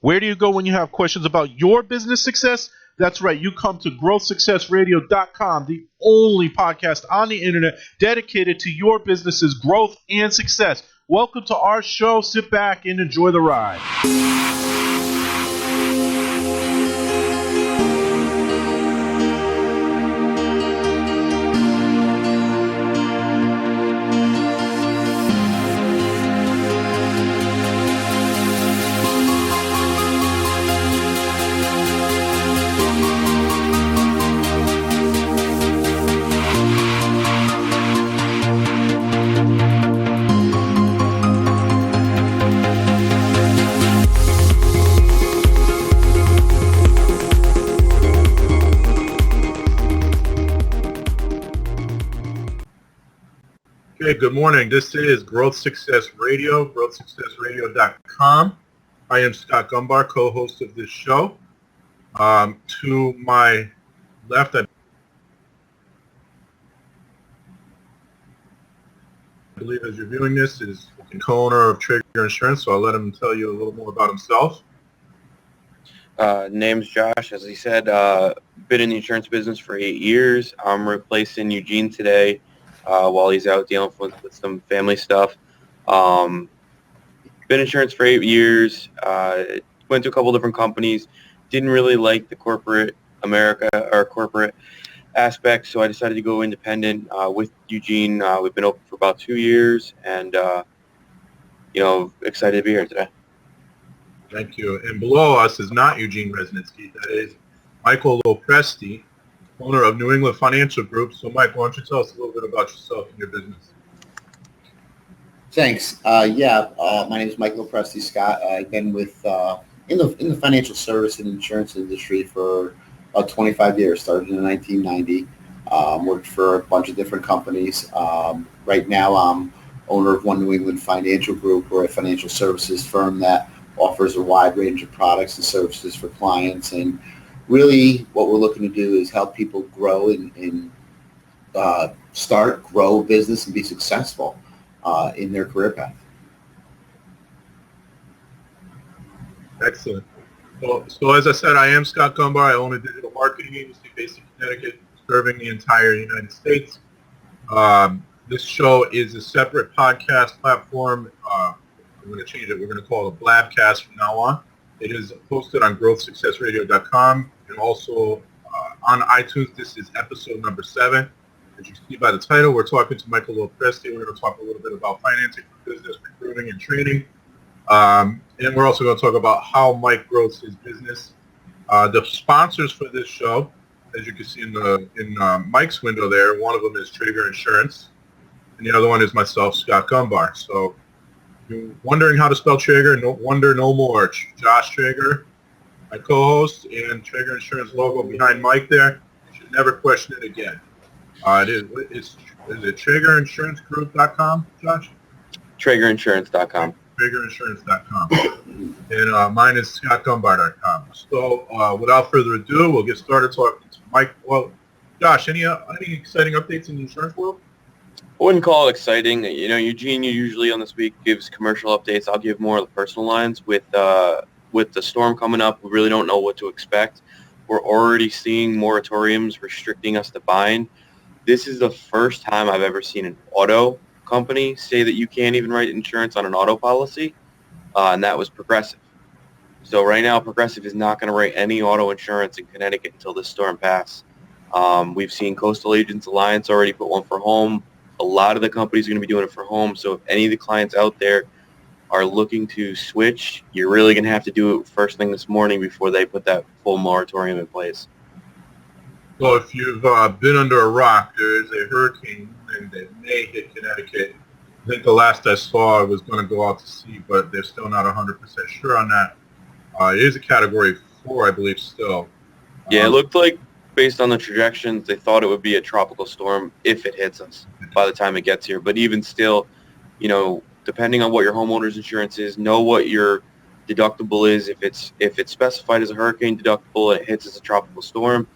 Where do you go when you have questions about your business success? That's right, you come to growthsuccessradio.com, the only podcast on the internet dedicated to your business's growth and success. Welcome to our show. Sit back and enjoy the ride. Okay, good morning. This is Growth Success Radio, growthsuccessradio.com. I am Scott Gombar, co-host of this show. To my left, I believe as you're viewing this, is the co-owner of Traeger Insurance, so I'll let him tell you a little more about himself. Name's Josh, as he said. Been in the insurance business for 8 years. I'm replacing Eugene today while he's out dealing with some family stuff. Been in insurance for 8 years. Went to a couple different companies. Didn't really like the corporate America or corporate aspect, so I decided to go independent with Eugene. We've been open for about 2 years, and excited to be here today. Thank you. And below us is not Eugene Resnitsky. That is Michael LoPresti, owner of New England Financial Group. So, Mike, why don't you tell us a little bit about yourself and your business? Thanks. My name is Michael LoPresti, Scott. I've been with in the financial service and insurance industry for about 25 years. Started in 1990. Worked for a bunch of different companies. Right now, I'm owner of One New England Financial Group. We're a financial services firm that offers a wide range of products and services for clients, and really what we're looking to do is help people grow and grow a business and be successful in their career path. Excellent. So as I said, I am Scott Gombar. I own a digital marketing agency based in Connecticut, serving the entire United States. This show is a separate podcast platform. I'm going to change it. We're going to call it a Blabcast from now on. It is posted on growthsuccessradio.com and also on iTunes. This is episode number 7. As you see by the title, we're talking to Michael LoPresti. We're going to talk a little bit about financing for business, recruiting, and training. And we're also going to talk about how Mike grows his business. The sponsors for this show, as you can see in Mike's window there, one of them is Traeger Insurance, and the other one is myself, Scott Gombar. So you're wondering how to spell Traeger? No wonder no more. Josh Traeger, my co-host, and Traeger Insurance logo behind Mike there. You should never question it again. Is it TraegerInsuranceGroup.com, Josh? TraegerInsurance.com. TraegerInsurance.com. And mine is ScottGumbar.com. So without further ado, we'll get started talking to Mike. Well, Josh, any exciting updates in the insurance world? I wouldn't call it exciting. Eugene usually on this week gives commercial updates. I'll give more of the personal lines. With the storm coming up, we really don't know what to expect. We're already seeing moratoriums restricting us to buying. This is the first time I've ever seen an auto company say that you can't even write insurance on an auto policy, and that was Progressive. So right now, Progressive is not going to write any auto insurance in Connecticut until this storm passes. We've seen Coastal Agents Alliance already put one for home. A lot of the companies are going to be doing it for home. So if any of the clients out there are looking to switch, you're really going to have to do it first thing this morning before they put that full moratorium in place. So if you've been under a rock, there is a hurricane that may hit Connecticut. I think the last I saw it was going to go out to sea, but they're still not 100% sure on that. It is a Category 4, I believe, still. Yeah, it looked like, based on the projections, they thought it would be a tropical storm if it hits us by the time it gets here. But even still, depending on what your homeowner's insurance is, know what your deductible is. If it's specified as a hurricane deductible and it hits as a tropical storm,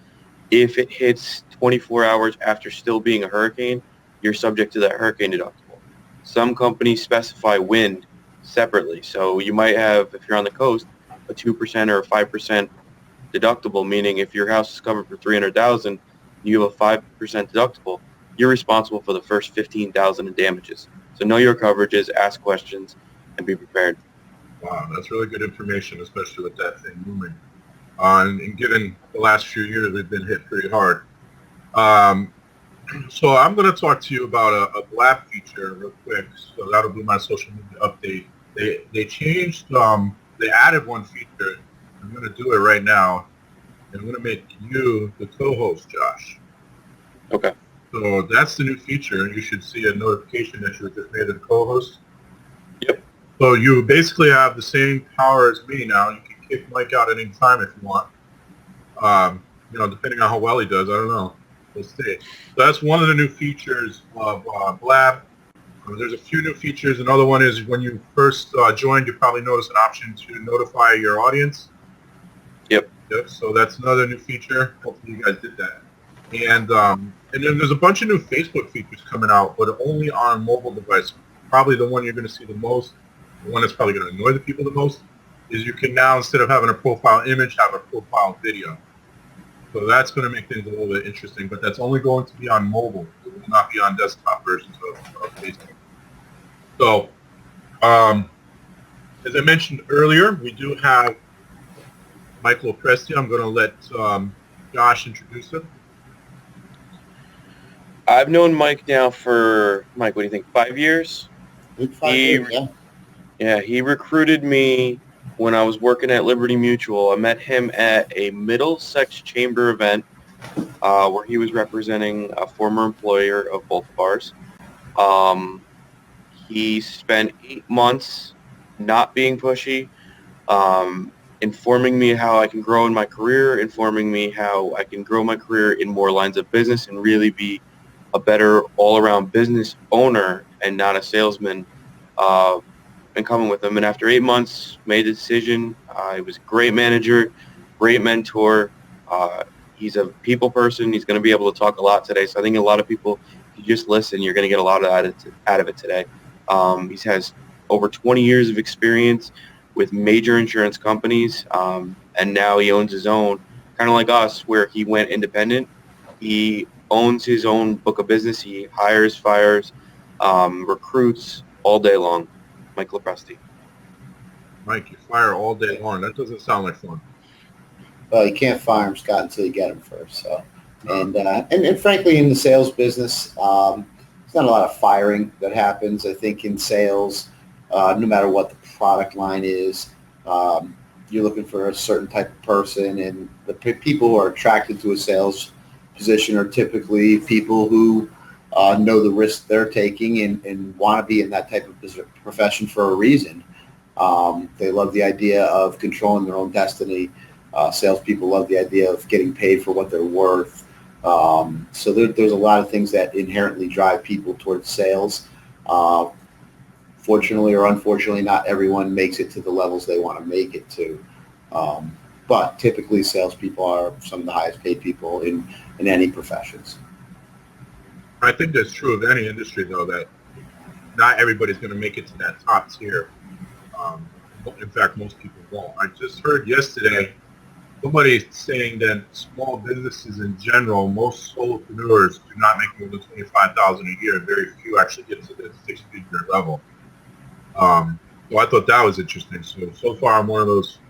if it hits 24 hours after still being a hurricane, you're subject to that hurricane deductible. Some companies specify wind separately. So you might have, if you're on the coast, a 2% or a 5% deductible, meaning if your house is covered for $300,000, you have a 5% deductible, you're responsible for the first $15,000 in damages. So know your coverages, ask questions, and be prepared. Wow, that's really good information, especially with that thing looming. And given the last few years, we've been hit pretty hard. So I'm going to talk to you about a Blab feature real quick. So that'll be my social media update. They changed, they added one feature. I'm going to do it right now. And I'm going to make you the co-host, Josh. Okay. So that's the new feature. You should see a notification that you were just made a co-host. Yep. So you basically have the same power as me now. You can kick Mike out at any time if you want. Depending on how well he does, I don't know. We'll see. So that's one of the new features of Blab. There's a few new features. Another one is when you first joined, you probably noticed an option to notify your audience. Yep. So that's another new feature. Hopefully you guys did that. And then there's a bunch of new Facebook features coming out, but only on mobile device. Probably the one you're going to see the most, the one that's probably going to annoy the people the most, is you can now, instead of having a profile image, have a profile video. So that's going to make things a little bit interesting, but that's only going to be on mobile. It will not be on desktop versions of Facebook. So, as I mentioned earlier, we do have Michael LoPresti. I'm going to let Josh introduce him. I've known Mike now for, Mike, what do you think, 5 years? 5 years, yeah. Yeah, he recruited me when I was working at Liberty Mutual. I met him at a Middlesex Chamber event where he was representing a former employer of both of ours. He spent 8 months not being pushy, informing me how I can grow in my career, informing me how I can grow my career in more lines of business and really be a better all-around business owner and not a salesman, and coming with him. And after 8 months, made a decision. He was a great manager, great mentor. He's a people person. He's going to be able to talk a lot today. So I think a lot of people, if you just listen, you're going to get a lot out of it today. He has over 20 years of experience with major insurance companies, and now he owns his own, kind of like us, where he went independent. He owns his own book of business. He hires, fires, recruits all day long. Mike LoPresti. Mike, you fire all day long. That doesn't sound like fun. Well, you can't fire them, Scott, until you get them first. So, and frankly, in the sales business, there's not a lot of firing that happens. I think in sales, no matter what the product line is, you're looking for a certain type of person, and the people who are attracted to a sales position are typically people who know the risk they're taking and want to be in that type of profession for a reason. They love the idea of controlling their own destiny. Salespeople love the idea of getting paid for what they're worth. So there's a lot of things that inherently drive people towards sales. Fortunately or unfortunately, not everyone makes it to the levels they want to make it to. But typically, salespeople are some of the highest paid people in any professions. I think that's true of any industry, though, that not everybody's going to make it to that top tier. In fact, most people won't. I just heard yesterday somebody saying that small businesses in general, most solopreneurs do not make more than $25,000 a year. Very few actually get to the six-figure level. So I thought that was interesting. So far, I'm one of those.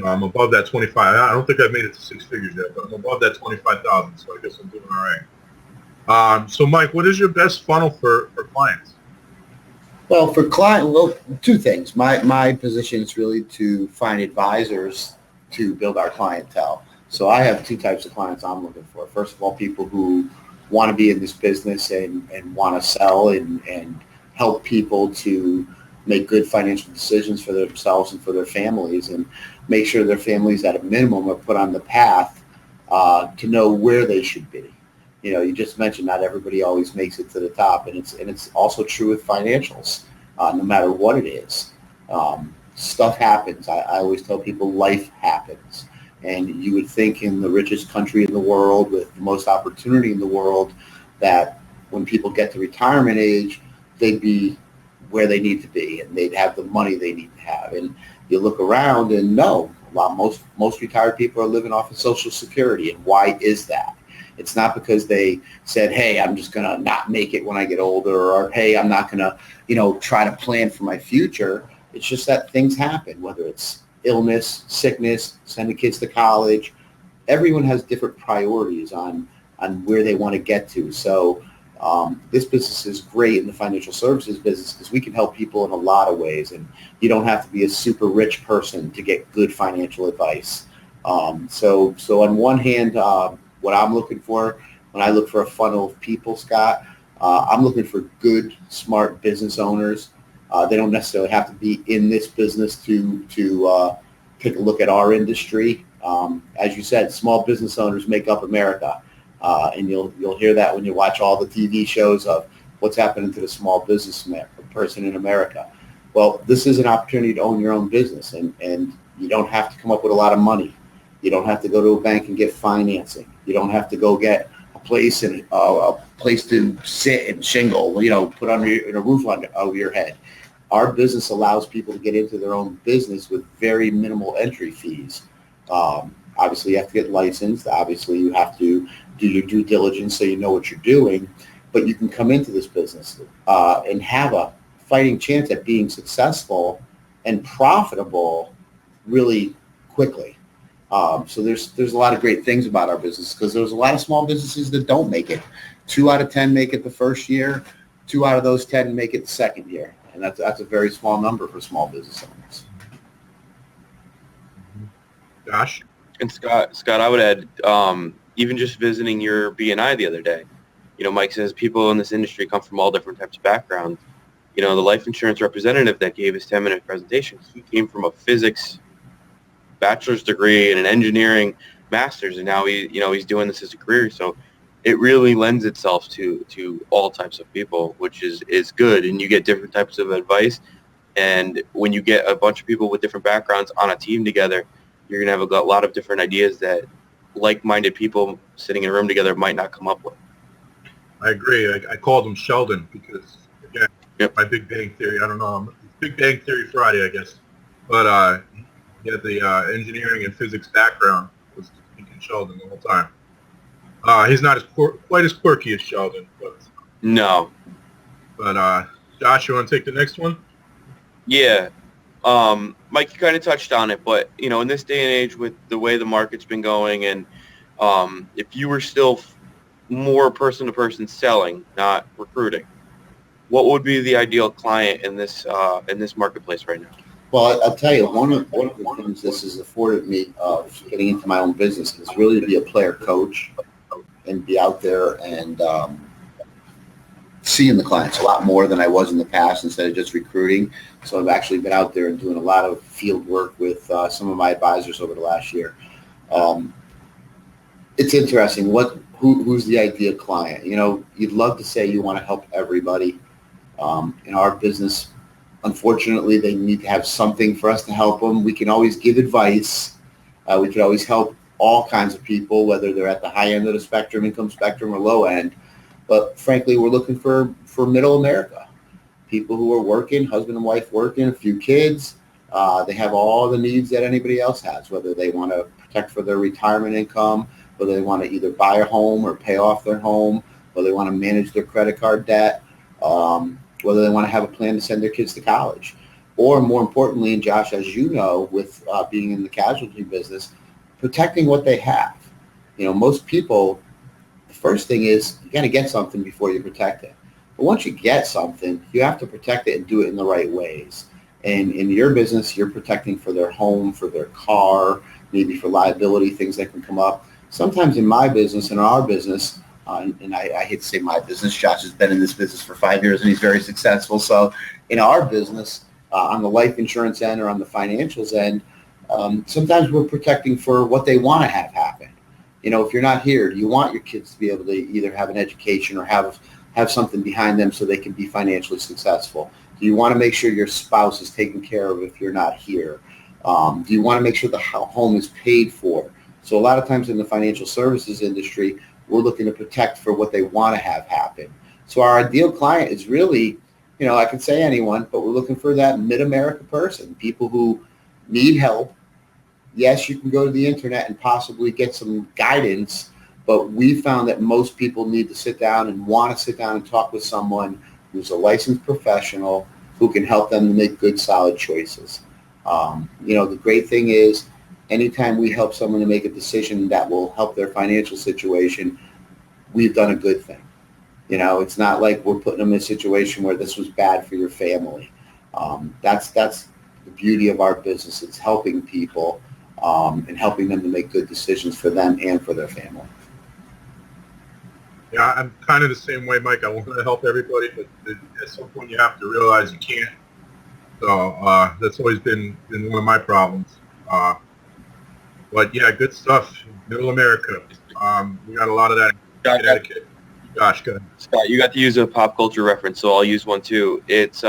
I'm above that 25. I don't think I've made it to six figures yet, but I'm above that 25,000. So I guess I'm doing all right. So Mike, what is your best funnel for clients? Well, for two things. My position is really to find advisors to build our clientele. So I have two types of clients I'm looking for. First of all, people who want to be in this business and want to sell and help people to make good financial decisions for themselves and for their families, and make sure their families at a minimum are put on the path to know where they should be. You just mentioned not everybody always makes it to the top, and it's also true with financials. No matter what it is, stuff happens. I always tell people life happens, and you would think in the richest country in the world with the most opportunity in the world that when people get to retirement age, they'd be where they need to be and they'd have the money they need to have. And you look around and no, Most retired people are living off of Social Security. And why is that? It's not because they said, hey, I'm just going to not make it when I get older, or hey, I'm not going to, try to plan for my future. It's just that things happen, whether it's illness, sickness, sending kids to college. Everyone has different priorities on where they want to get to. So this business is great in the financial services business because we can help people in a lot of ways, and you don't have to be a super rich person to get good financial advice. So on one hand, what I'm looking for when I look for a funnel of people, Scott, I'm looking for good, smart business owners. They don't necessarily have to be in this business to take a look at our industry. As you said, small business owners make up America. And you'll hear that when you watch all the TV shows of what's happening to the small business person in America. Well, this is an opportunity to own your own business, and you don't have to come up with a lot of money. You don't have to go to a bank and get financing. You don't have to go get a place and a place to sit and shingle, put under a roof over your head. Our business allows people to get into their own business with very minimal entry fees. Obviously, you have to get licensed. Obviously, you have to do your due diligence so you know what you're doing. But you can come into this business and have a fighting chance at being successful and profitable really quickly. So there's a lot of great things about our business, because there's a lot of small businesses that don't make it. 2 out of 10 make it the first year. 2 out of those 10 make it the second year. And that's a very small number for small business owners. Josh? And Scott, I would add, even just visiting your BNI the other day, Mike says people in this industry come from all different types of backgrounds. The life insurance representative that gave his 10-minute presentation, he came from a physics bachelor's degree and an engineering master's, and now he's doing this as a career. So it really lends itself to all types of people, which is good, and you get different types of advice. And when you get a bunch of people with different backgrounds on a team together, you're going to have a lot of different ideas that like-minded people sitting in a room together might not come up with. I agree. I called him Sheldon because, again, my Big Bang Theory, I don't know, Big Bang Theory Friday, I guess. But he had the engineering and physics background, was thinking Sheldon the whole time. He's not quite as quirky as Sheldon. No. But Josh, you want to take the next one? Yeah. Mike, you kind of touched on it, but, in this day and age with the way the market's been going, and if you were still more person-to-person selling, not recruiting, what would be the ideal client in this marketplace right now? Well, I'll tell you, one of the things this has afforded me of getting into my own business is really to be a player coach and be out there and seeing the clients a lot more than I was in the past instead of just recruiting. So I've actually been out there and doing a lot of field work with some of my advisors over the last year. It's interesting. Who's the ideal client? You'd love to say you want to help everybody. In our business, unfortunately, they need to have something for us to help them. We can always give advice. We can always help all kinds of people, whether they're at the high end of the spectrum, income spectrum, or low end. But frankly, we're looking for middle America, people who are working, husband and wife working, a few kids. They have all the needs that anybody else has, whether they want to protect for their retirement income, whether they want to either buy a home or pay off their home, whether they want to manage their credit card debt, whether they want to have a plan to send their kids to college. Or more importantly, and Josh, as you know, with being in the casualty business, protecting what they have. Most people, the first thing is you got to get something before you protect it. But once you get something, you have to protect it and do it in the right ways. And in your business, you're protecting for their home, for their car, maybe for liability, things that can come up. Sometimes in my business, in our business, and I hate to say my business, Josh has been in this business for 5 years and he's very successful. So in our business, on the life insurance end or on the financials end, sometimes we're protecting for what they want to have happen. If you're not here, do you want your kids to be able to either have an education or have something behind them so they can be financially successful? Do you want to make sure your spouse is taken care of if you're not here? Do you want to make sure the home is paid for? So a lot of times in the financial services industry, we're looking to protect for what they want to have happen. So our ideal client is really, I could say anyone, but we're looking for that mid-America person, people who need help, Yes, you can go to the internet and possibly get some guidance, but we found that most people need to sit down and want to sit down and talk with someone who's a licensed professional who can help them to make good, solid choices. The great thing is anytime we help someone to make a decision that will help their financial situation, we've done a good thing. It's not like we're putting them in a situation where this was bad for your family. That's the beauty of our business. It's helping people and helping them to make good decisions for them and for their family. Yeah, I'm kind of the same way, Mike. I want to help everybody, but at some point you have to realize you can't. So that's always been one of my problems. But yeah, good stuff. Middle America. We got a lot of that in Connecticut. Gosh, good. Scott, you got to use a pop culture reference, so I'll use one too. It's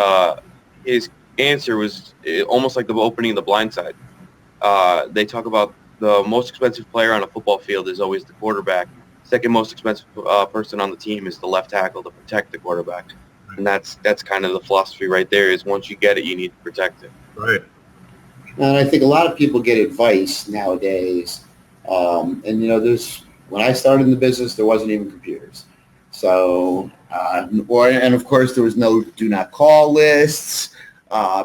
his answer was almost like the opening of The Blind Side. They talk about the most expensive player on a football field is always the quarterback. Second most expensive person on the team is the left tackle to protect the quarterback. And that's kind of the philosophy right there is once you get it, you need to protect it. Right. And I think a lot of people get advice nowadays. When I started in the business, there wasn't even computers. So, and of course, there was no do not call lists.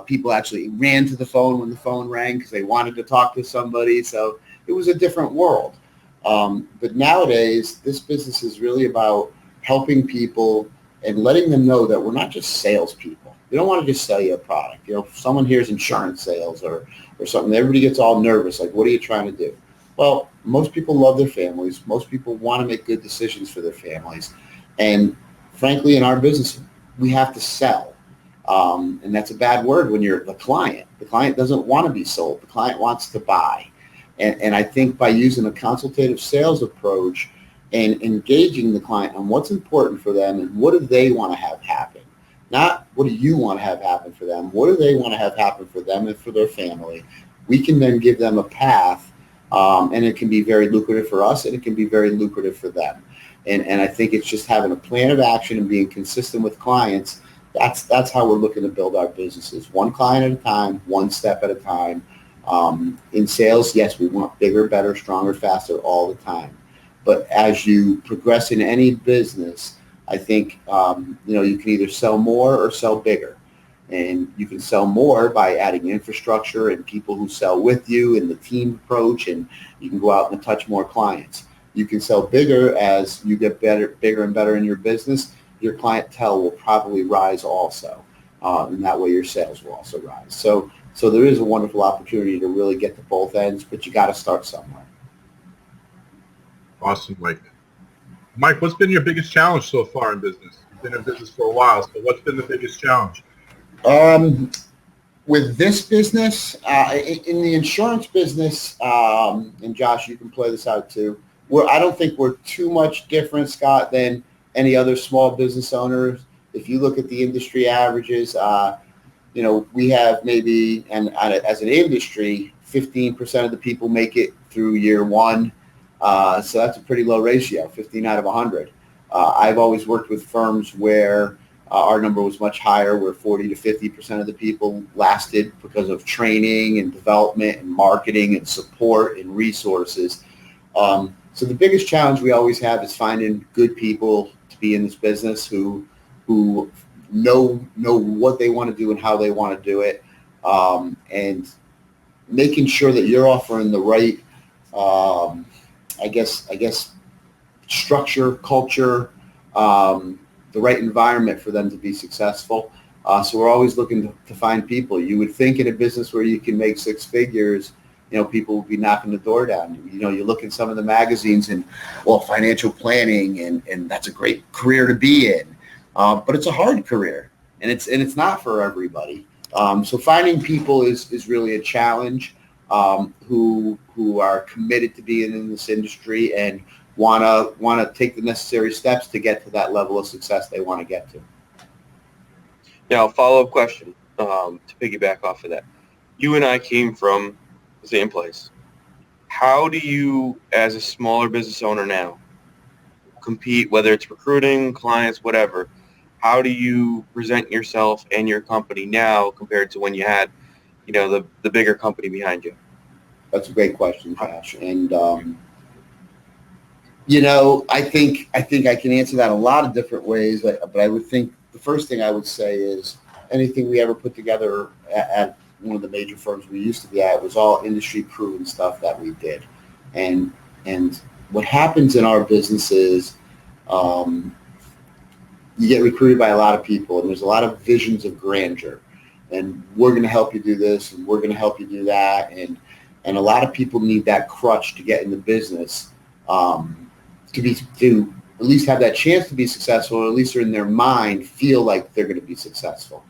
People actually ran to the phone when the phone rang because they wanted to talk to somebody. So it was a different world. But nowadays, this business is really about helping people and letting them know that we're not just salespeople. We don't want to just sell you a product. If someone hears insurance sales or something, everybody gets all nervous. Like, what are you trying to do? Well, most people love their families. Most people want to make good decisions for their families. And frankly, in our business, we have to sell. And that's a bad word when you're the client. The client doesn't want to be sold. The client wants to buy. And I think by using a consultative sales approach and engaging the client on what's important for them and what do they want to have happen, not what do you want to have happen for them, what do they want to have happen for them and for their family, we can then give them a path, and it can be very lucrative for us and it can be very lucrative for them. And I think it's just having a plan of action and being consistent with clients. That's how we're looking to build our businesses, one client at a time, one step at a time. In sales, yes, we want bigger, better, stronger, faster all the time. But as you progress in any business, I think, you can either sell more or sell bigger. And you can sell more by adding infrastructure and people who sell with you and the team approach, and you can go out and touch more clients. You can sell bigger as you get bigger and better in your business. Your clientele will probably rise also. And that way your sales will also rise. So there is a wonderful opportunity to really get to both ends, but you got to start somewhere. Awesome, Mike. Mike, what's been your biggest challenge so far in business? You've been in business for a while, so what's been the biggest challenge? With this business, in the insurance business, and Josh, you can play this out too, I don't think we're too much different, Scott, than any other small business owners. If you look at the industry averages, we have maybe, and as an industry, 15% of the people make it through year one. So that's a pretty low ratio, 15 out of 100. I've always worked with firms where our number was much higher, where 40 to 50% of the people lasted because of training and development and marketing and support and resources. So the biggest challenge we always have is finding good people to be in this business who know what they want to do and how they want to do it, and making sure that you're offering the right, I guess, structure, culture, the right environment for them to be successful. So we're always looking to find people. You would think in a business where you can make six figures, people will be knocking the door down. You look in some of the magazines and, financial planning, and that's a great career to be in. But it's a hard career, and it's not for everybody. So finding people is really a challenge, who are committed to being in this industry and want to take the necessary steps to get to that level of success they want to get to. Now, follow-up question to piggyback off of that. You and I came from the same place. How do you, as a smaller business owner now, compete, whether it's recruiting, clients, whatever? How do you present yourself and your company now compared to when you had, the bigger company behind you? That's a great question, Josh. And I think I can answer that a lot of different ways. But I would think the first thing I would say is anything we ever put together at one of the major firms we used to be at was all industry proven stuff that we did. And what happens in our business is you get recruited by a lot of people, and there's a lot of visions of grandeur. And we're going to help you do this, and we're going to help you do that. And a lot of people need that crutch to get in the business to at least have that chance to be successful, or at least in their mind feel like they're going to be successful.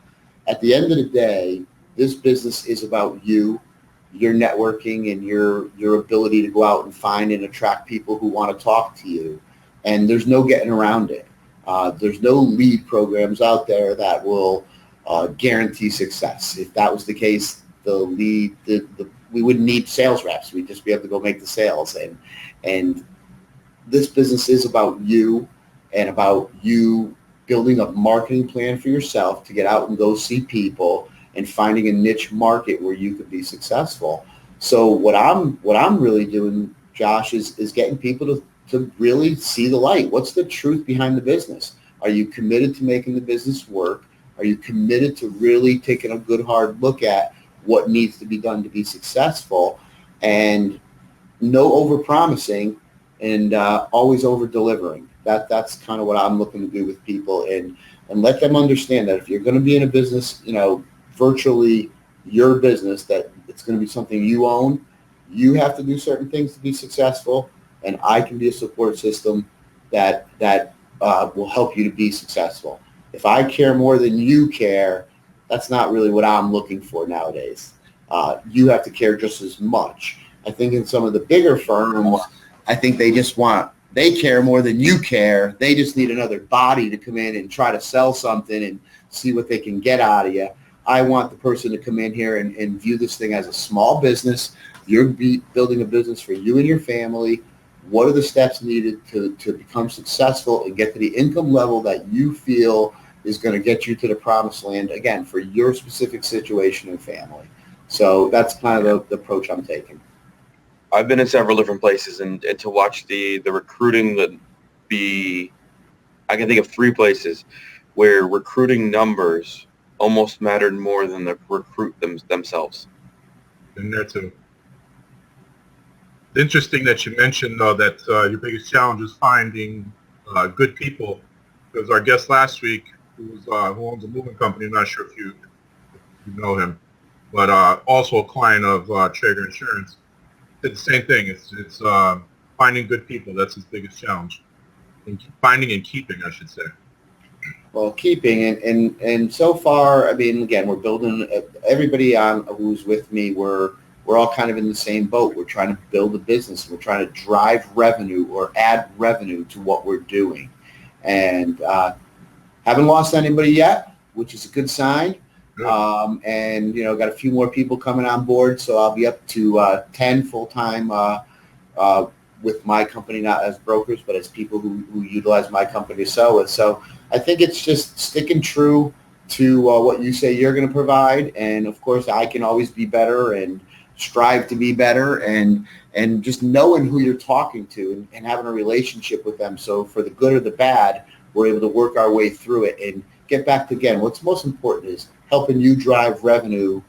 At the end of the day, this business is about you, your networking, and your ability to go out and find and attract people who want to talk to you. And there's no getting around it. There's no lead programs out there that will guarantee success. If that was the case, we wouldn't need sales reps. We'd just be able to go make the sales. And this business is about you, and about you building a marketing plan for yourself to get out and go see people and finding a niche market where you could be successful. So what I'm really doing, Josh, is getting people to really see the light. What's the truth behind the business? Are you committed to making the business work? Are you committed to really taking a good hard look at what needs to be done to be successful? And no over-promising, and always over-delivering. That's kind of what I'm looking to do with people, and let them understand that if you're going to be in a business, virtually your business, that it's going to be something you own, you have to do certain things to be successful, and I can be a support system that will help you to be successful. If I care more than you care, that's not really what I'm looking for nowadays. You have to care just as much. I think in some of the bigger firms, I think they care more than you care. They just need another body to come in and try to sell something and see what they can get out of you. I want the person to come in here and view this thing as a small business. You're building a business for you and your family. What are the steps needed to become successful and get to the income level that you feel is going to get you to the promised land, again, for your specific situation and family? So that's kind of the approach I'm taking. I've been in several different places, and to watch the recruiting I can think of 3 places where recruiting numbers almost mattered more than the recruit themselves. And that's interesting that you mentioned, though, that your biggest challenge is finding good people, because our guest last week, who owns a moving company, I'm not sure if you know him, but also a client of Traeger Insurance, did the same thing. It's finding good people. That's his biggest challenge. And finding and keeping, I should say. Well, keeping and so far, I mean, again, we're building. Everybody who's with me, we're all kind of in the same boat. We're trying to build a business. We're trying to drive revenue or add revenue to what we're doing, and haven't lost anybody yet, which is a good sign. And got a few more people coming on board, so I'll be up to 10 full-time with my company, not as brokers, but as people who utilize my company to sell with. So I think it's just sticking true to what you say you're going to provide, and of course I can always be better and strive to be better, and just knowing who you're talking to and having a relationship with them. So for the good or the bad, we're able to work our way through it and get back to, again, what's most important is helping you drive revenue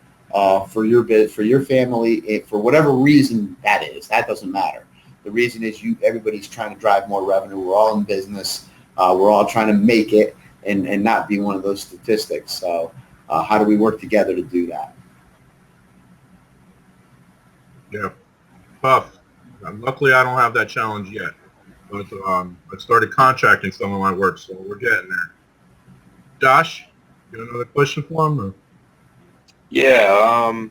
for your family, for whatever reason that is. That doesn't matter. The reason is everybody's trying to drive more revenue. We're all in business. We're all trying to make it and not be one of those statistics. So how do we work together to do that? Yeah, tough. Luckily, I don't have that challenge yet. But I started contracting some of my work, so we're getting there. Josh, you have another question for him? Or? Yeah.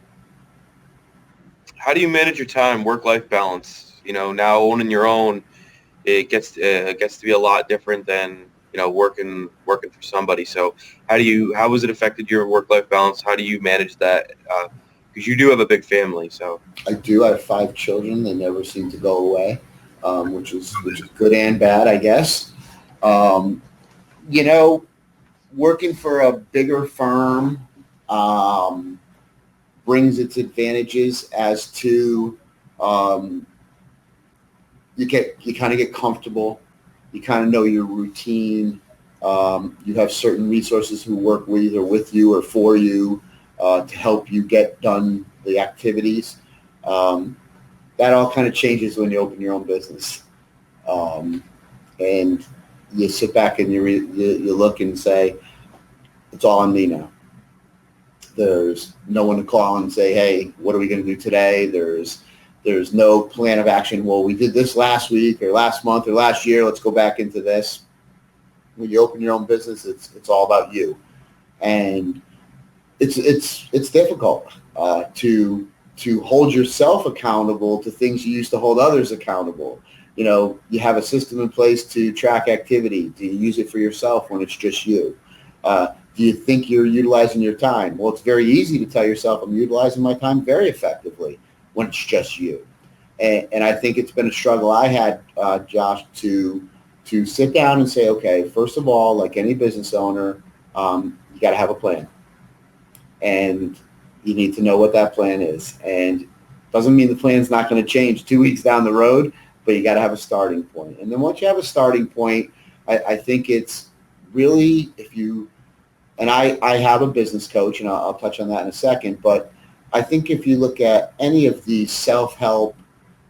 How do you manage your time, work-life balance? Now owning your own, it gets to be a lot different than working for somebody. So how has it affected your work-life balance? How do you manage that? Because you do have a big family. So I do. I have 5 children. They never seem to go away, which is good and bad, I guess. Working for a bigger firm brings its advantages as to Um, you kind of get comfortable. You kind of know your routine. You have certain resources who work either with you or for you to help you get done the activities. That all kind of changes when you open your own business. And you sit back and you look and say, it's all on me now. There's no one to call and say, hey, what are we going to do today? There's no plan of action. Well, we did this last week or last month or last year. Let's go back into this. When you open your own business, it's all about you, and it's difficult to hold yourself accountable to things you used to hold others accountable. You have a system in place to track activity. Do you use it for yourself when it's just you? Do you think you're utilizing your time? Well, it's very easy to tell yourself I'm utilizing my time very effectively when it's just you. And I think it's been a struggle I had, Josh, to sit down and say, okay, first of all, like any business owner, you got to have a plan. And you need to know what that plan is. And doesn't mean the plan's not going to change 2 weeks down the road, but you got to have a starting point. And then once you have a starting point, I think it's really, and I have a business coach, and I'll touch on that in a second, but I think if you look at any of the self-help,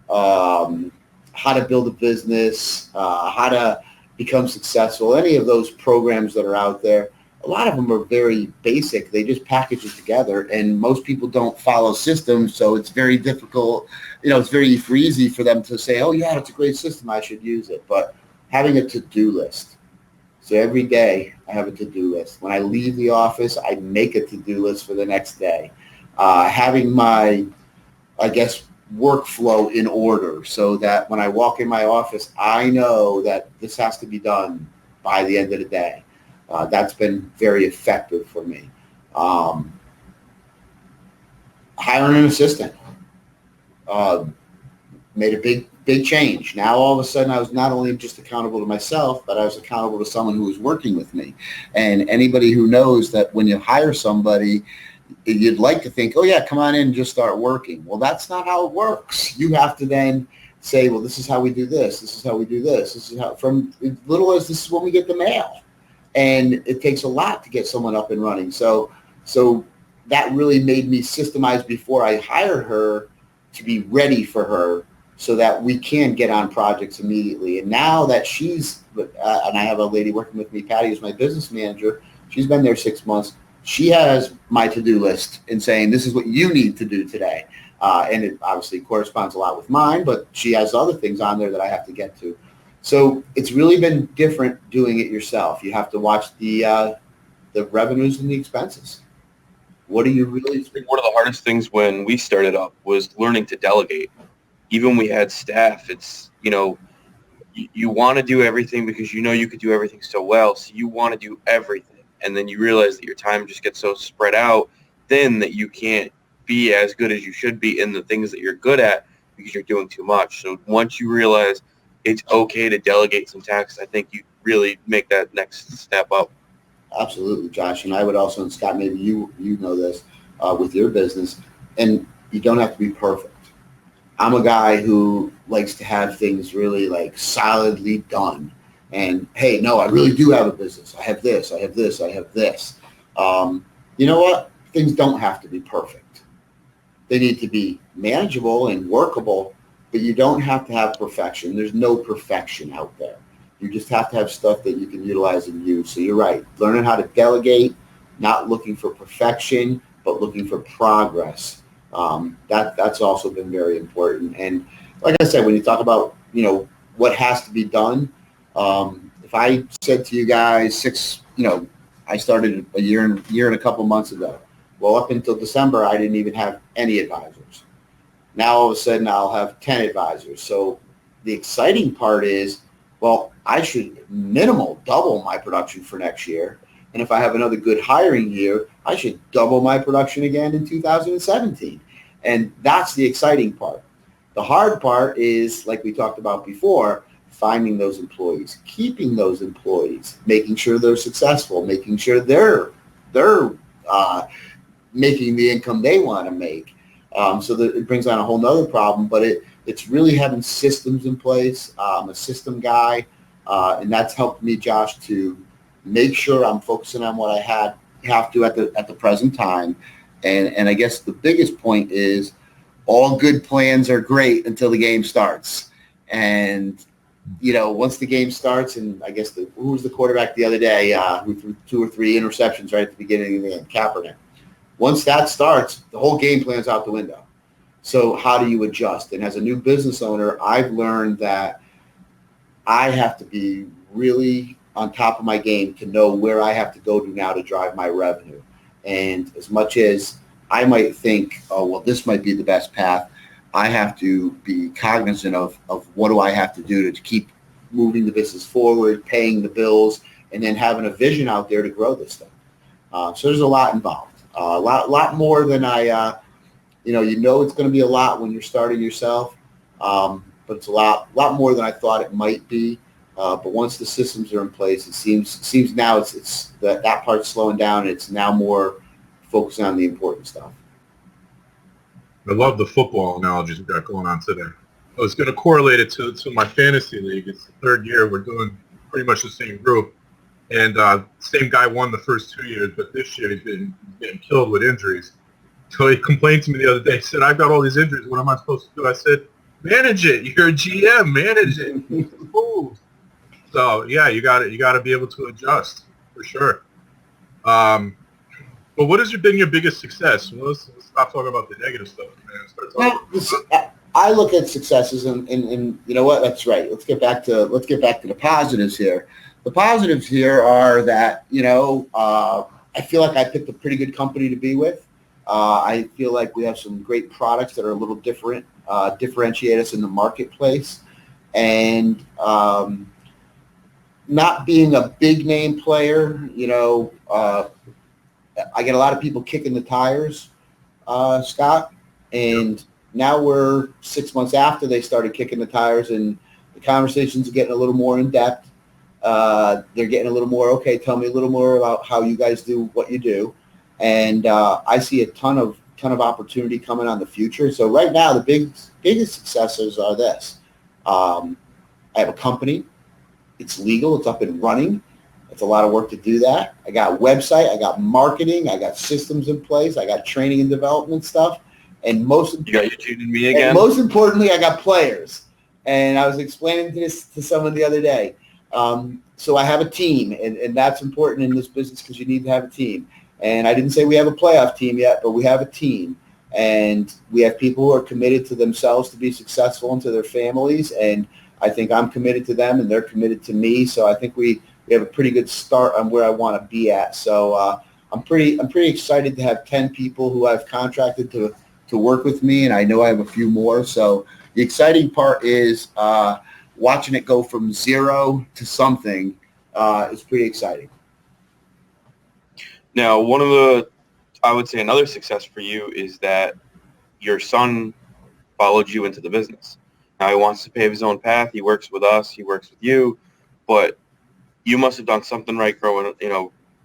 how to build a business, how to become successful, any of those programs that are out there, a lot of them are very basic. They just package it together, and most people don't follow systems, so it's very difficult. It's very easy for them to say, oh, yeah, it's a great system, I should use it. But having a to-do list. So every day I have a to-do list. When I leave the office, I make a to-do list for the next day. Having my, workflow in order so that when I walk in my office, I know that this has to be done by the end of the day. That's been very effective for me. Hiring an assistant made a big change. Now all of a sudden I was not only just accountable to myself, but I was accountable to someone who was working with me. And anybody who knows that when you hire somebody, you'd like to think, oh yeah, come on in and just start working. Well, that's not how it works. You have to then say, well, this is how we do this. This is how we do this. This is how, from as little as this is when we get the mail. And it takes a lot to get someone up and running. So that really made me systemize before I hired her to be ready for her so that we can get on projects immediately. And now that she's, and I have a lady working with me, Patty, who's my business manager. She's been there 6 months. She has my to-do list and saying, this is what you need to do today. And it obviously corresponds a lot with mine, but she has other things on there that I have to get to. So it's really been different doing it yourself. You have to watch the revenues and the expenses. What do you really? One of the hardest things when we started up was learning to delegate. Even when we had staff, it's, you want to do everything because you could do everything so well. So you want to do everything. And then you realize that your time just gets so spread out thin that you can't be as good as you should be in the things that you're good at because you're doing too much. So once you realize it's okay to delegate some tasks, I think you really make that next step up. Absolutely, Josh. And I would also, and Scott, maybe you know this with your business, and you don't have to be perfect. I'm a guy who likes to have things really like solidly done. And hey, no, I really do have a business. I have this, I have this, I have this. You know what? Things don't have to be perfect. They need to be manageable and workable, but you don't have to have perfection. There's no perfection out there. You just have to have stuff that you can utilize and use. So you're right. Learning how to delegate, not looking for perfection, but looking for progress. That's also been very important. And like I said, when you talk about, what has to be done, if I said to you guys I started a year and a couple months ago. Well, up until December, I didn't even have any advisors. Now, all of a sudden, I'll have 10 advisors. So the exciting part is, well, I should double my production for next year. And if I have another good hiring year, I should double my production again in 2017. And that's the exciting part. The hard part is, like we talked about before, finding those employees, keeping those employees, making sure they're successful, making sure they're making the income they want to make. So that it brings on a whole nother problem, but it's really having systems in place. I'm a system guy, and that's helped me, Josh, to make sure I'm focusing on what I have to at the present time. And I guess the biggest point is all good plans are great until the game starts. And, once the game starts, and I guess who was the quarterback the other day who threw 2 or 3 interceptions right at the beginning of the game, Kaepernick. Once that starts, the whole game plan's out the window. So how do you adjust? And as a new business owner, I've learned that I have to be really on top of my game to know where I have to go to now to drive my revenue. And as much as I might think, oh, well, this might be the best path, I have to be cognizant of what do I have to do to keep moving the business forward, paying the bills, and then having a vision out there to grow this thing. So there's a lot involved, a lot more than I, it's going to be a lot when you're starting yourself, but it's a lot more than I thought it might be. But once the systems are in place, it seems now it's that part's slowing down. It's now more focusing on the important stuff. I love the football analogies we got going on today. I was going to correlate it to my fantasy league. It's the 3rd year. We're doing pretty much the same group. And same guy won the first 2 years, but this year he's been getting killed with injuries. So he complained to me the other day. He said, I've got all these injuries. What am I supposed to do? I said, manage it. You're a GM. Manage it. Move. So, yeah, you got to be able to adjust for sure. But what has been your biggest success? Let's stop talking about the negative stuff, man. I look at successes, and you know what? That's right. Let's get back to the positives here. The positives here are that I feel like I picked a pretty good company to be with. I feel like we have some great products that are a little different, differentiate us in the marketplace, and not being a big name player, I get a lot of people kicking the tires, Scott, and now we're 6 months after they started kicking the tires, and the conversations are getting a little more in depth. They're getting a little more, okay, tell me a little more about how you guys do what you do. And I see a ton of opportunity coming on the future. So right now, the biggest successes are this. I have a company. It's legal. It's up and running. It's a lot of work to do that. I got a website. I got marketing. I got systems in place. I got training and development stuff. And most importantly, I got players. And I was explaining this to someone the other day. So I have a team, and that's important in this business because you need to have a team. And I didn't say we have a playoff team yet, but we have a team. And we have people who are committed to themselves to be successful and to their families. And I think I'm committed to them, and they're committed to me. So I think we have a pretty good start on where I want to be at. So I'm pretty excited to have 10 people who I've contracted to work with me, and I know I have a few more. So the exciting part is watching it go from zero to something is pretty exciting. Now, I would say another success for you is that your son followed you into the business. Now he wants to pave his own path. He works with us. He works with you, but you must have done something right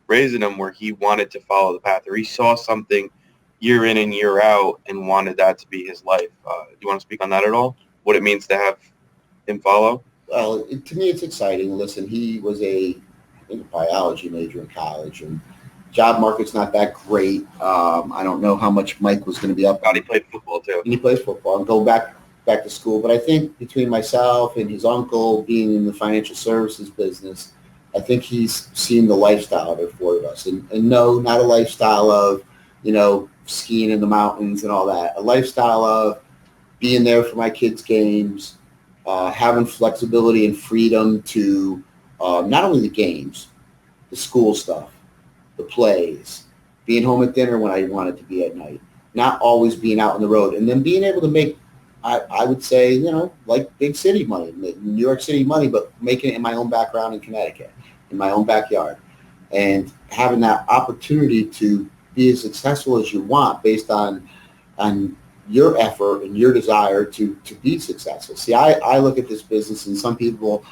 raising him where he wanted to follow the path, or he saw something year in and year out and wanted that to be his life. Do you want to speak on that at all? What it means to have him follow? Well, to me, it's exciting. Listen, he was a biology major in college, and job market's not that great. I don't know how much Mike was going to be up. He played football too. And he plays football and go back to school. But I think between myself and his uncle being in the financial services business, I think he's seen the lifestyle that afforded us. And no, not a lifestyle of, skiing in the mountains and all that. A lifestyle of being there for my kids' games, having flexibility and freedom to not only the games, the school stuff, the plays, being home at dinner when I wanted to be at night, not always being out on the road, and then being able to make, I would say, like big city money, New York City money, but making it in my own background in Connecticut, in my own backyard, and having that opportunity to be as successful as you want based on your effort and your desire to be successful. See, I look at this business, and some people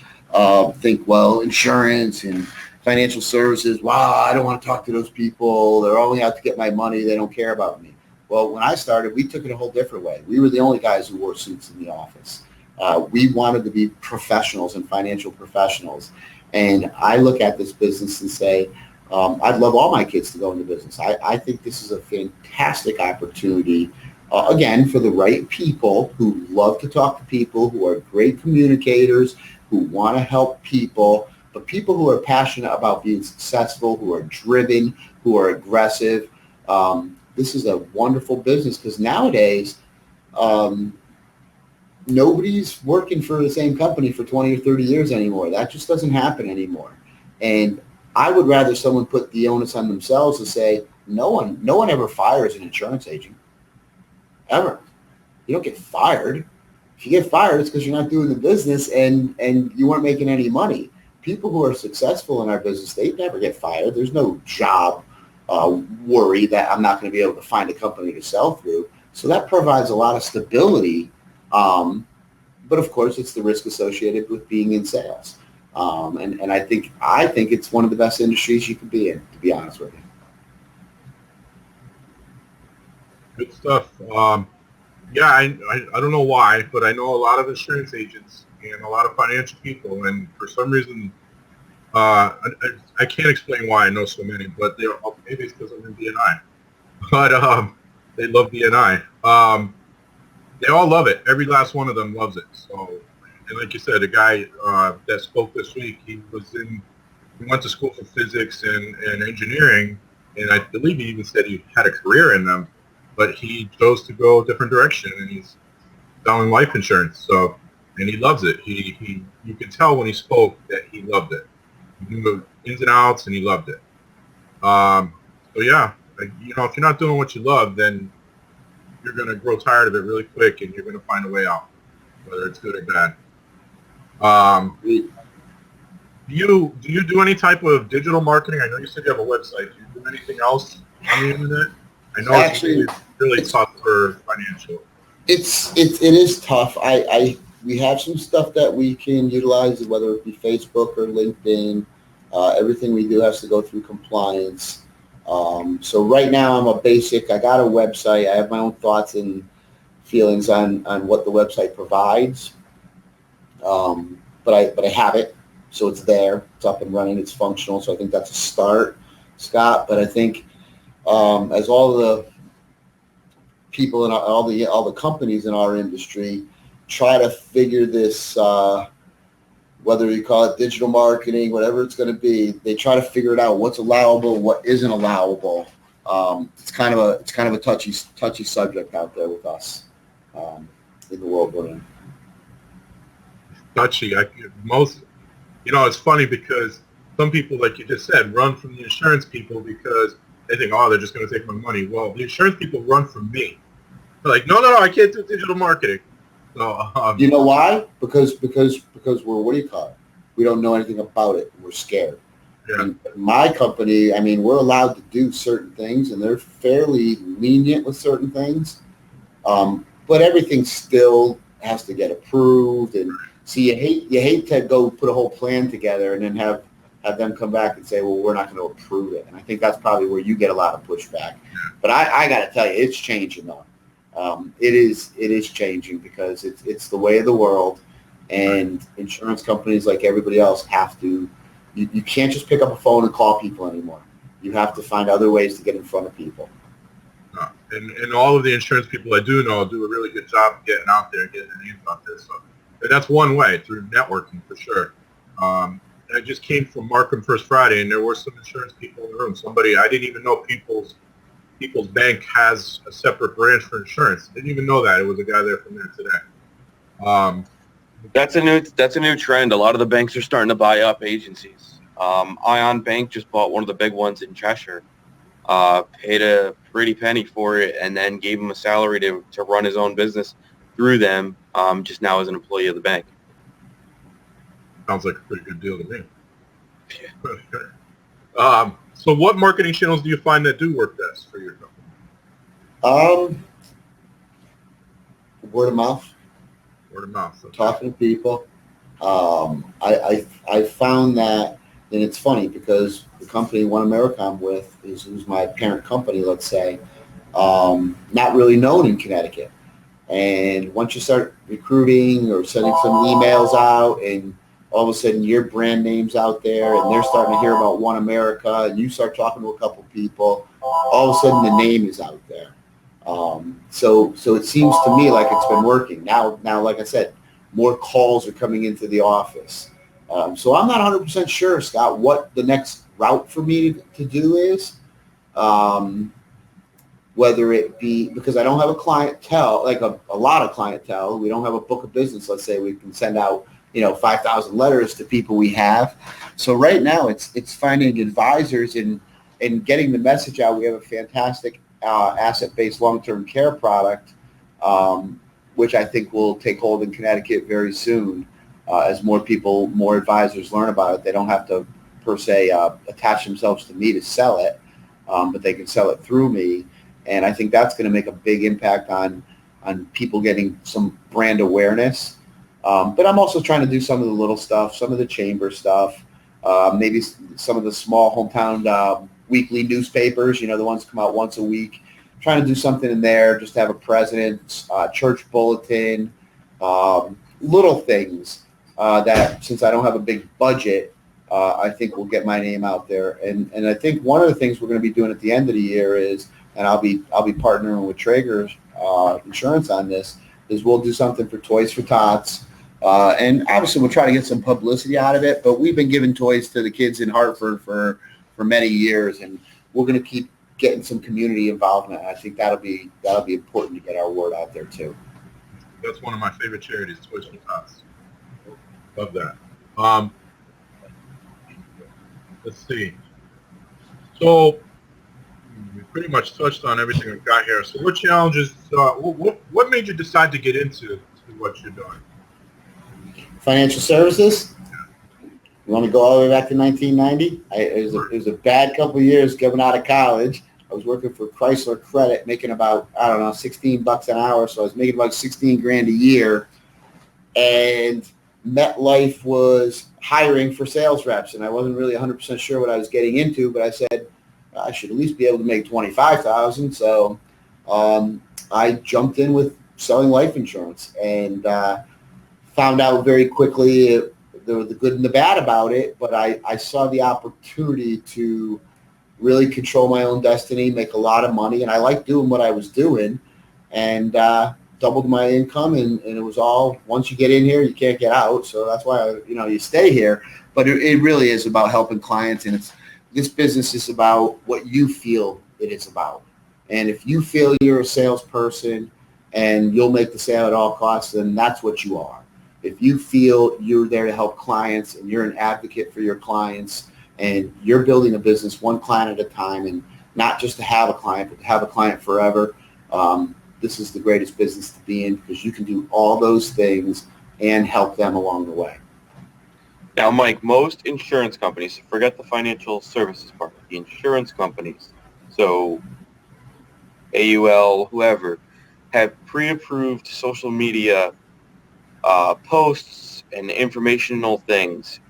think, well, insurance and financial services, wow, I don't want to talk to those people. They're only out to get my money. They don't care about me. Well, when I started, we took it a whole different way. We were the only guys who wore suits in the office. We wanted to be professionals and financial professionals. And I look at this business and say, I'd love all my kids to go into business. I think this is a fantastic opportunity, again, for the right people who love to talk to people, who are great communicators, who want to help people, but people who are passionate about being successful, who are driven, who are aggressive. This is a wonderful business because nowadays, nobody's working for the same company for 20 or 30 years anymore. That just doesn't happen anymore. And I would rather someone put the onus on themselves and say, no one ever fires an insurance agent. Ever. You don't get fired. If you get fired, it's because you're not doing the business and you weren't making any money. People who are successful in our business, they never get fired. There's no job worry that I'm not going to be able to find a company to sell through. So that provides a lot of stability. But of course, it's the risk associated with being in sales. And I think it's one of the best industries you can be in, to be honest with you. Good stuff. Yeah, I don't know why, but I know a lot of insurance agents and a lot of financial people, and for some reason, I can't explain why I know so many, but maybe it's because I'm in BNI. But they love BNI. They all love it. Every last one of them loves it. So, and like you said, a guy that spoke this week, he went to school for physics and engineering, and I believe he even said he had a career in them, but he chose to go a different direction, and he's selling life insurance. So, and he loves it. You could tell when he spoke that he loved it. He knew the ins and outs, and he loved it. So yeah, if you're not doing what you love, then you're going to grow tired of it really quick, and you're going to find a way out, whether it's good or bad. Do you do any type of digital marketing? I know you said you have a website. Do you do anything else on the internet? I know Actually, it's really tough for financial. It is tough. We have some stuff that we can utilize, whether it be Facebook or LinkedIn. Everything we do has to go through compliance. So right now I got a website. I have my own thoughts and feelings on what the website provides. But I have it. So it's there. It's up and running. It's functional. So I think that's a start, Scott. But I think as all the people and all the companies in our industry try to figure this, whether you call it digital marketing, whatever it's going to be, they try to figure it out, what's allowable, what isn't allowable. It's kind of a touchy subject out there with us in the world we're in. Touchy. It's funny because some people, like you just said, run from the insurance people because they think, oh, they're just going to take my money. Well, the insurance people run from me. They're like, no, I can't do digital marketing. So, you know why? Because we're, what do you call it? We don't know anything about it. We're scared. Yeah. And my company, we're allowed to do certain things, and they're fairly lenient with certain things. But everything still has to get approved. And see, you hate to go put a whole plan together and then have them come back and say, well, we're not going to approve it. And I think that's probably where you get a lot of pushback. But I got to tell you, it's changing though. It is changing because it's the way of the world, and insurance companies, like everybody else, have to. You can't just pick up a phone and call people anymore. You have to find other ways to get in front of people. And all of the insurance people I do know do a really good job of getting out there and getting their names out there. So that's one way, through networking for sure. I just came from Markham First Friday, and there were some insurance people in the room. Somebody I didn't even know People's Bank has a separate branch for insurance. Didn't even know that. It was a guy there from there today. That's a new trend. A lot of the banks are starting to buy up agencies. Ion Bank just bought one of the big ones in Cheshire, paid a pretty penny for it, and then gave him a salary to run his own business through them, just now as an employee of the bank. Sounds like a pretty good deal to me. Yeah. So what marketing channels do you find that do work best for your company? Word of mouth. Word of mouth. Okay. Talking to people. I found that, and it's funny because the company One America I'm with who's my parent company, let's say, not really known in Connecticut. And once you start recruiting or sending some emails out, and all of a sudden your brand name's out there and they're starting to hear about One America, and you start talking to a couple people, all of a sudden the name is out there. So it seems to me like it's been working. Now, like I said, more calls are coming into the office. So I'm not 100% sure, Scott, what the next route for me to do is. Whether it be because I don't have a clientele, like a lot of clientele. We don't have a book of business. Let's say we can send out, 5,000 letters to people we have. So right now it's finding advisors and getting the message out. We have a fantastic asset-based long-term care product, which I think will take hold in Connecticut very soon. As more advisors learn about it, they don't have to per se attach themselves to me to sell it, but they can sell it through me. And I think that's going to make a big impact on people getting some brand awareness. But I'm also trying to do some of the little stuff, some of the chamber stuff, maybe some of the small hometown weekly newspapers, the ones that come out once a week. Trying to do something in there, just to have a presence, church bulletin, little things that since I don't have a big budget, I think will get my name out there. And I think one of the things we're going to be doing at the end of the year is, and I'll be partnering with Traeger Insurance on this, is we'll do something for Toys for Tots. And obviously we'll try to get some publicity out of it, but we've been giving toys to the kids in Hartford for many years, and we're going to keep getting some community involvement. I think that'll be important to get our word out there too. That's one of my favorite charities, Toys for Tots. Love that. Let's see. So we pretty much touched on everything we've got here. So what challenges, what made you decide to get into what you're doing? Financial services? You want to go all the way back to 1990? It was a bad couple of years coming out of college. I was working for Chrysler Credit, making about, $16 an hour. So I was making about $16,000 a year. And MetLife was hiring for sales reps, and I wasn't really 100% sure what I was getting into, but I said I should at least be able to make $25,000. So I jumped in with selling life insurance, and found out very quickly the good and the bad about it. But I saw the opportunity to really control my own destiny, make a lot of money, and I liked doing what I was doing, and doubled my income, and it was all, once you get in here, you can't get out. So that's why, you stay here. But it really is about helping clients, and this business is about what you feel it is about. And if you feel you're a salesperson and you'll make the sale at all costs, then that's what you are. If you feel you're there to help clients and you're an advocate for your clients and you're building a business one client at a time, and not just to have a client, but to have a client forever, this is the greatest business to be in, because you can do all those things and help them along the way. Now, Mike, most insurance companies, forget the financial services part, the insurance companies, so AUL, whoever, have pre-approved social media posts and informational things.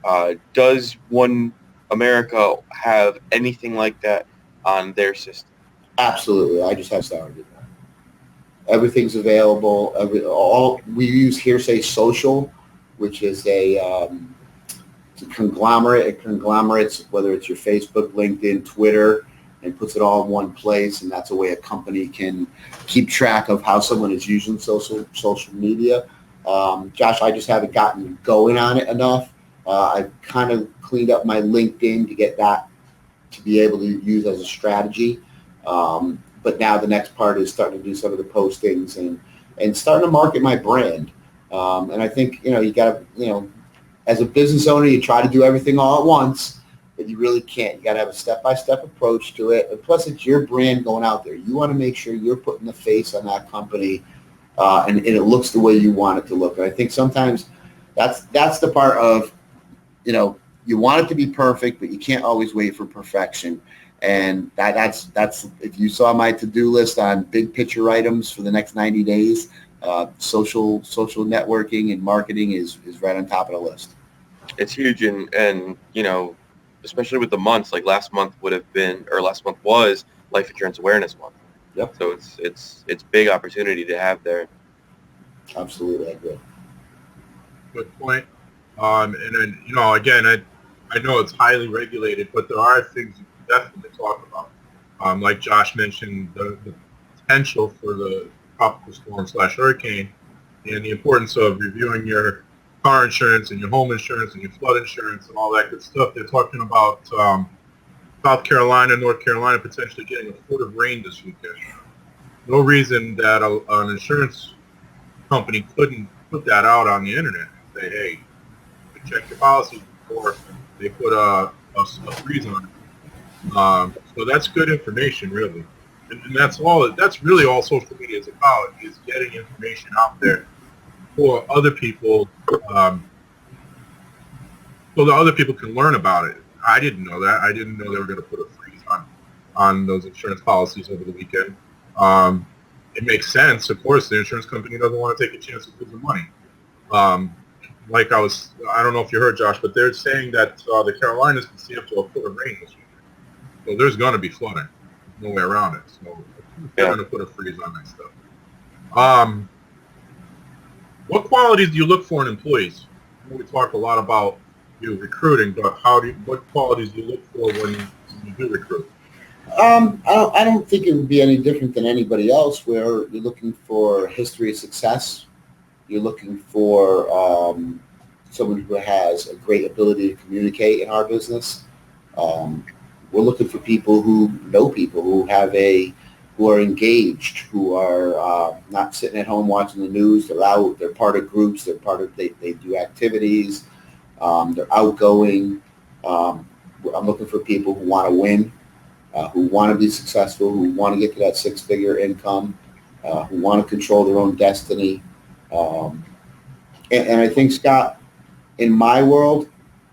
Does One America have anything like that on their system? Absolutely. I just have started. Everything's available. We use Hearsay Social, which is it's a conglomerate. It conglomerates whether it's your Facebook, LinkedIn, Twitter, and puts it all in one place. And that's a way a company can keep track of how someone is using social media. Josh, I just haven't gotten going on it enough. I've kind of cleaned up my LinkedIn to get that to be able to use as a strategy. But now the next part is starting to do some of the postings and starting to market my brand. And I think, you got to, as a business owner, you try to do everything all at once, but you really can't. You got to have a step-by-step approach to it. And plus, it's your brand going out there. You want to make sure you're putting the face on that company, and it looks the way you want it to look. And I think sometimes that's the part of, you want it to be perfect, but you can't always wait for perfection. And that's if you saw my to-do list on big picture items for the next 90 days, social networking and marketing is right on top of the list. It's huge, and especially with the months, like last month was Life Insurance Awareness Month. Yep. So it's big opportunity to have there. Absolutely, I agree. Good point. And then, again, I know it's highly regulated, but there are things you can definitely talk about. Like Josh mentioned, the potential for the tropical storm / hurricane and the importance of reviewing your car insurance and your home insurance and your flood insurance and all that good stuff. They're talking about South Carolina, North Carolina potentially getting a foot of rain this weekend. No reason that an insurance company couldn't put that out on the internet and say, hey, check your policy before they put a freeze on it. So that's good information, really. And that's all. That's really all social media is about, is getting information out there for other people, so that other people can learn about it. I didn't know that. I didn't know they were going to put a freeze on those insurance policies over the weekend. It makes sense. Of course, the insurance company doesn't want to take a chance of losing money. Like I don't know if you heard, Josh, but they're saying that the Carolinas can see up to a foot of rain this weekend. So there's going to be flooding. There's no way around it. So they're going to put a freeze on that stuff. What qualities do you look for in employees? We talk a lot about recruiting, but what qualities do you look for when you do recruit? I don't think it would be any different than anybody else, where you're looking for history of success. You're looking for someone who has a great ability to communicate in our business. We're looking for people who know people, who are engaged, who are not sitting at home watching the news. They're out. They're part of groups. They do activities. They're outgoing. I'm looking for people who want to win, who want to be successful, who want to get to that six-figure income, who want to control their own destiny. And I think, Scott, in my world,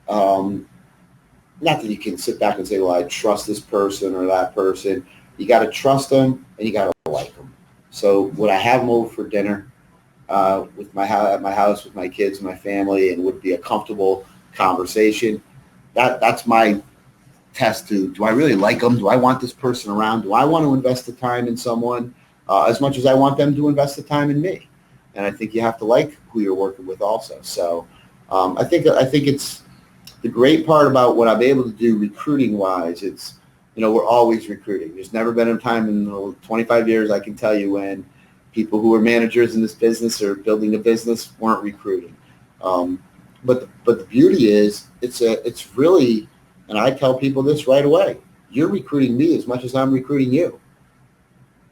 not that you can sit back and say, well, I trust this person or that person. You got to trust them and you got to like them. So would I have them over for dinner at my house with my kids and my family, and would be a comfortable conversation? That's my test to, do I really like them? Do I want this person around? Do I want to invest the time in someone as much as I want them to invest the time in me? And I think you have to like who you're working with also. So I think it's the great part about what I'm able to do recruiting wise. It's, we're always recruiting. There's never been a time in the 25 years I can tell you when people who are managers in this business or building a business weren't recruiting. But the beauty is it's really, and I tell people this right away, you're recruiting me as much as I'm recruiting you.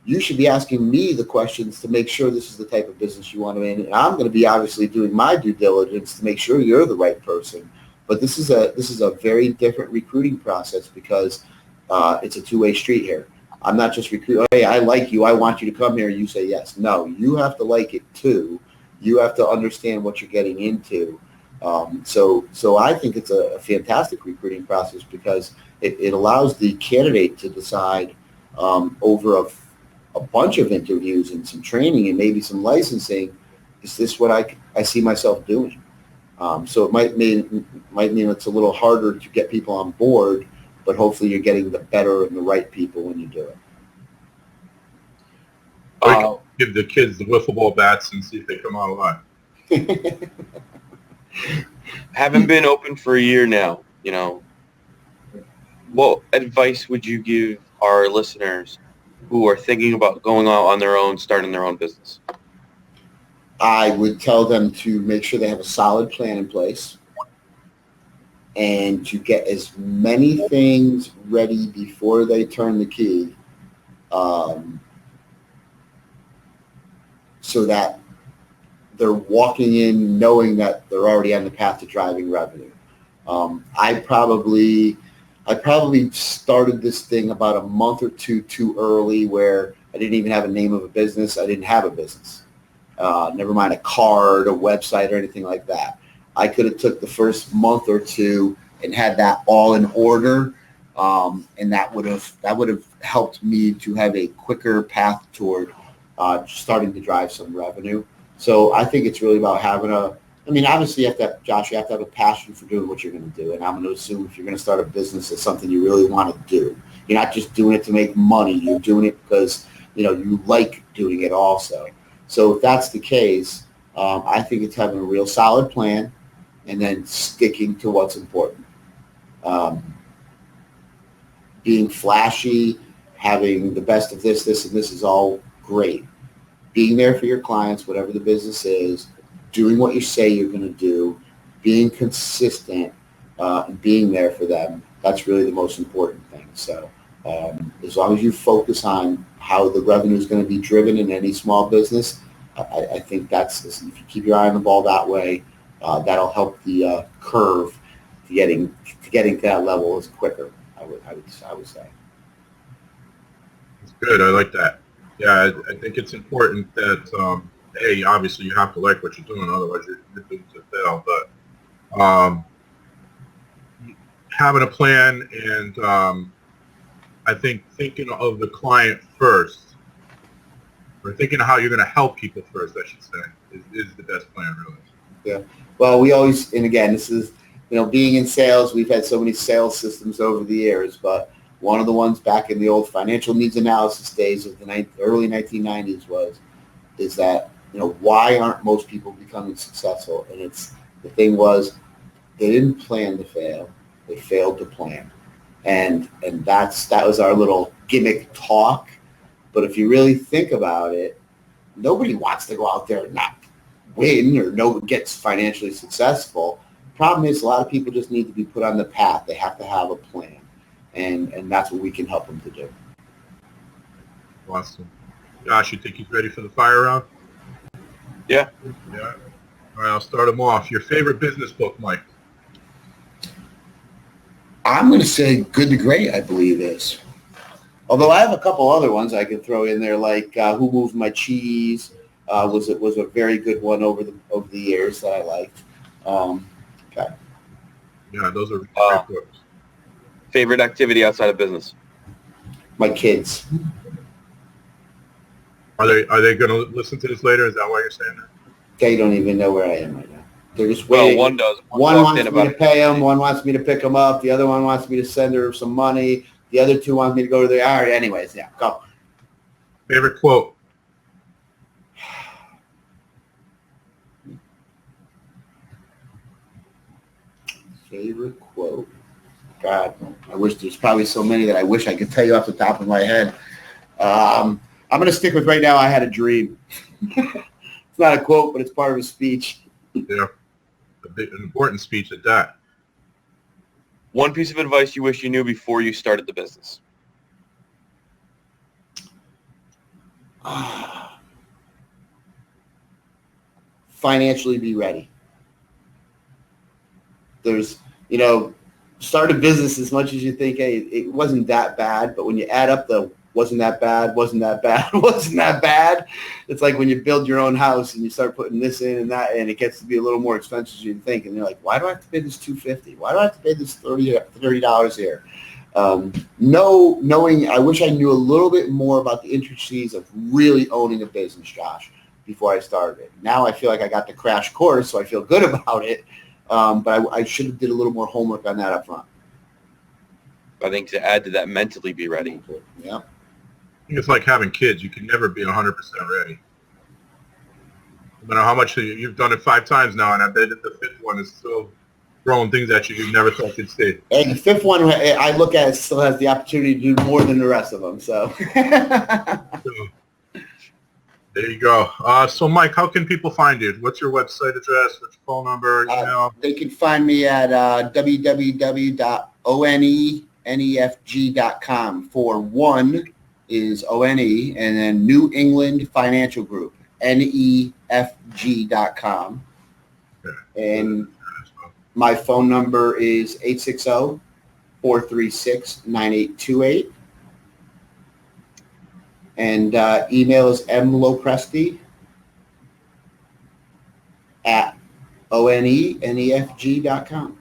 You should be asking me the questions to make sure this is the type of business you want to be in. And I'm going to be obviously doing my due diligence to make sure you're the right person. But this is a very different recruiting process because it's a two-way street here. I'm not just recruiting, hey, I like you, I want you to come here, you say yes. No, you have to like it too. You have to understand what you're getting into. So I think it's a fantastic recruiting process because it allows the candidate to decide over a bunch of interviews and some training and maybe some licensing, is this what I see myself doing? So it might mean it's a little harder to get people on board, but hopefully you're getting the better and the right people when you do it. Give the kids the wiffle ball bats and see if they come out alive. Haven't been open for a year now, What advice would you give our listeners who are thinking about going out on their own, starting their own business? I would tell them to make sure they have a solid plan in place and to get as many things ready before they turn the key, so that they're walking in knowing that they're already on the path to driving revenue. I probably started this thing about a month or two too early, where I didn't even have a name of a business. I didn't have a business. Never mind a card, a website, or anything like that. I could have took the first month or two and had that all in order, and that would have helped me to have a quicker path toward starting to drive some revenue. So I think it's really about having obviously you have to have a passion for doing what you're going to do. And I'm going to assume if you're going to start a business, it's something you really want to do. You're not just doing it to make money. You're doing it because you like doing it also. So if that's the case, I think it's having a real solid plan and then sticking to what's important. Being flashy, having the best of this, and this is all great. Being there for your clients, whatever the business is, doing what you say you're going to do, being consistent, and being there for them, that's really the most important thing. So as long as you focus on how the revenue is going to be driven in any small business, I think if you keep your eye on the ball that way, that'll help the curve to getting to that level is quicker. I would say. That's good. I like that. Yeah, I think it's important that hey, obviously you have to like what you're doing, otherwise you're doomed to fail. But having a plan and I think thinking of the client first, or thinking of how you're going to help people first, I should say, is the best plan, really. Yeah. Well, we always, and again, this is, being in sales, we've had so many sales systems over the years, but one of the ones back in the old financial needs analysis days of the early 1990s is that, why aren't most people becoming successful? And the thing was, they didn't plan to fail. They failed to plan. And that was our little gimmick talk. But if you really think about it, nobody wants to go out there and not win or gets financially successful. The problem is a lot of people just need to be put on the path. They have to have a plan. And that's what we can help them to do. Awesome. Josh, you think he's ready for the fire round? Yeah. Yeah. All right, I'll start him off. Your favorite business book, Mike? I'm going to say Good to Great, I believe is. Although I have a couple other ones I could throw in there, like Who Moved My Cheese was a very good one over the years that I liked. Okay. Yeah, those are great books. Favorite activity outside of business? My kids. Are they going to listen to this later? Is that why you're saying that? They don't even know where I am right now. They're just waiting. Well, one does. One wants me to pay them. One wants me to pick them up. The other one wants me to send her some money. The other two want me to go to the yard. Anyways, yeah, go. Favorite quote? Favorite quote? God, I wish there's probably so many that I wish I could tell you off the top of my head. I'm going to stick with right now, I had a dream. It's not a quote, but it's part of a speech. Yeah, an important speech at that. One piece of advice you wish you knew before you started the business? Financially be ready. There's, start a business as much as you think, hey, it wasn't that bad, but when you add up the wasn't that bad, wasn't that bad, it's like when you build your own house and you start putting this in and that, and it gets to be a little more expensive than you think, and you're like, why do I have to pay this $250? Why do I have to pay this $30 here? Knowing, I wish I knew a little bit more about the intricacies of really owning a business, Josh, before I started it. Now I feel like I got the crash course, so I feel good about it. But I should have did a little more homework on that up front. I think to add to that, mentally be ready. Yeah. I think it's like having kids. You can never be 100% ready. No matter how much you've done it 5 times now, and I bet that the 5th one is still throwing things at you never thought you'd see. And the 5th one, I look at it, still has the opportunity to do more than the rest of them. So. There you go. So, Mike, how can people find you? What's your website address? What's your phone number? Email? They can find me at www.onefg.com. For one is ONE, and then New England Financial Group, NEFG.com. Okay. And my phone number is 860-436-9828. And email is mlopresti at onefg.com.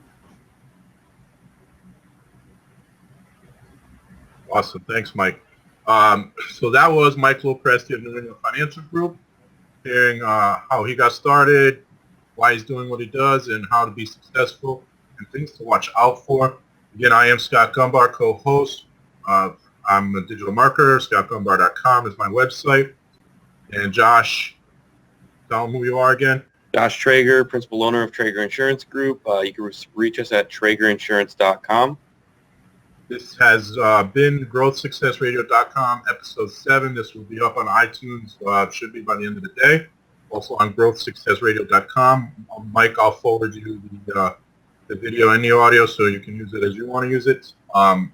Awesome. Thanks, Mike. So that was Michael LoPresti of New England Financial Group, hearing how he got started, why he's doing what he does, and how to be successful, and things to watch out for. Again, I am Scott Gombar, co-host. I'm a digital marketer. ScottGombar.com is my website. And Josh, tell them who you are again. Josh Traeger, principal owner of Traeger Insurance Group. You can reach us at TraegerInsurance.com. This has been GrowthSuccessRadio.com, episode 7. This will be up on iTunes. Should be by the end of the day. Also on GrowthSuccessRadio.com. Mike, I'll forward you the video and the audio so you can use it as you want to use it. To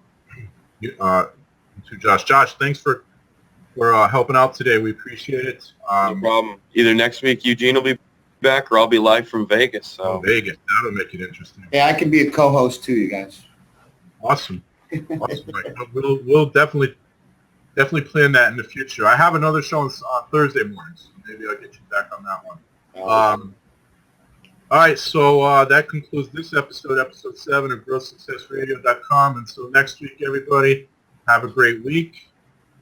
Josh. Josh, thanks for helping out today. We appreciate it. No problem. Either next week Eugene will be back or I'll be live from Vegas. So. Vegas. That'll make it interesting. Yeah, I can be a co-host too, you guys. Awesome. Awesome. Right. We'll definitely plan that in the future. I have another show on Thursday mornings. So maybe I'll get you back on that one. All right, so that concludes this episode 7 of GrowthSuccessRadio.com. Until next week, everybody, have a great week.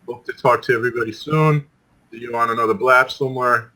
Hope to talk to everybody soon. See you on another blab somewhere.